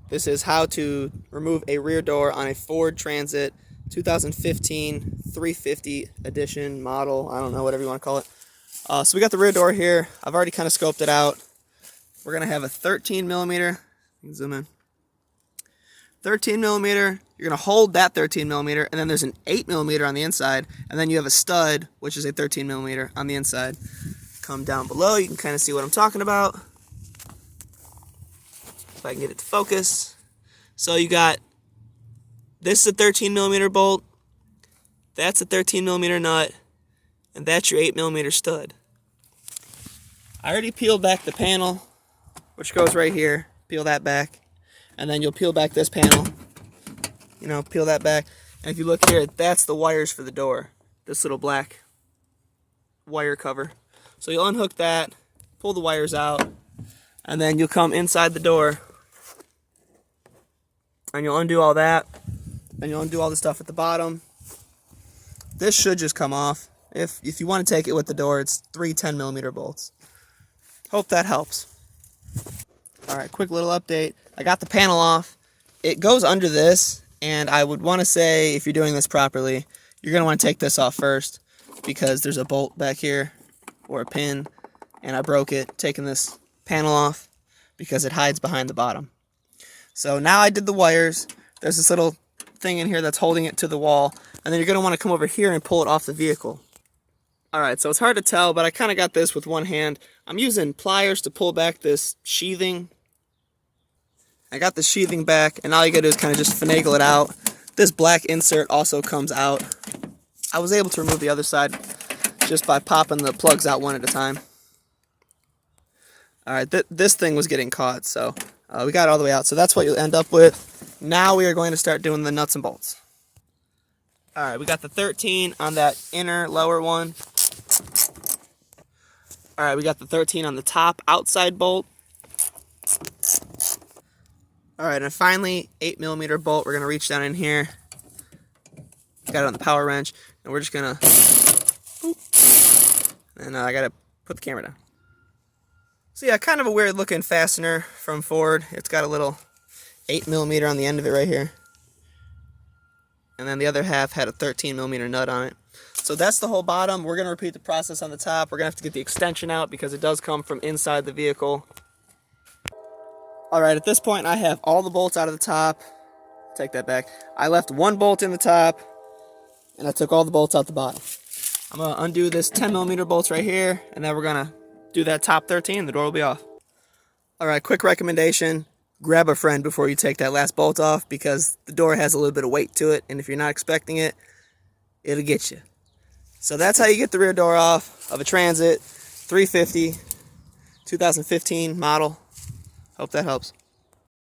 This is how to remove a rear door on a Ford Transit 2015 350 edition model. I don't know, whatever you want to call it. So we got the rear door here. I've already kind of scoped it out. We're going to have a 13 millimeter. You can zoom in. 13 millimeter. You're going to hold that 13 millimeter, and then there's an 8 millimeter on the inside, and then you have a stud, which is a 13 millimeter on the inside. Come down below, you can kind of see what I'm talking about. If I can get it to focus. So you got, this is a 13 millimeter bolt, that's a 13 millimeter nut, and that's your 8 millimeter stud. I already peeled back the panel, which goes right here. Peel that back, and then you'll peel back this panel. You know, peel that back, and if you look here, that's the wires for the door. This little black wire cover. So you'll unhook that, pull the wires out, and then you'll come inside the door, and you'll undo all that, and you'll undo all the stuff at the bottom. This should just come off. If you want to take it with the door, it's 3 10 millimeter bolts. Hope that helps. Alright, quick little update. I got the panel off. It goes under this, and I would want to say, if you're doing this properly, you're going to want to take this off first, because there's a bolt back here, or a pin, and I broke it taking this panel off, because it hides behind the bottom. So now I did the wires. There's this little thing in here that's holding it to the wall, and then you're going to want to come over here and pull it off the vehicle. Alright, so it's hard to tell, but I kind of got this with one hand. I'm using pliers to pull back this sheathing. I got the sheathing back, and all you gotta do is kind of just finagle it out. This black insert also comes out. I was able to remove the other side just by popping the plugs out one at a time. Alright, this thing was getting caught, so we got it all the way out. So that's what you'll end up with. Now we are going to start doing the nuts and bolts. Alright, we got the 13 on that inner lower one. Alright, we got the 13 on the top outside bolt. Alright, and finally, 8 millimeter bolt. We're going to reach down in here. Got it on the power wrench, and we're just going to... And I got to put the camera down. So yeah, kind of a weird looking fastener from Ford. It's got a little 8 millimeter on the end of it right here. And then the other half had a 13 millimeter nut on it. So that's the whole bottom. We're going to repeat the process on the top. We're going to have to get the extension out because it does come from inside the vehicle. Alright, at this point I have all the bolts out of the top. Take that back. I left one bolt in the top, and I took all the bolts out the bottom. I'm going to undo this 10 millimeter bolts right here, and then we're going to do that top 13. The door will be off. Alright, quick recommendation. Grab a friend before you take that last bolt off, because the door has a little bit of weight to it, and if you're not expecting it, it'll get you. So that's how you get the rear door off of a Transit 350 2015 model. Hope that helps.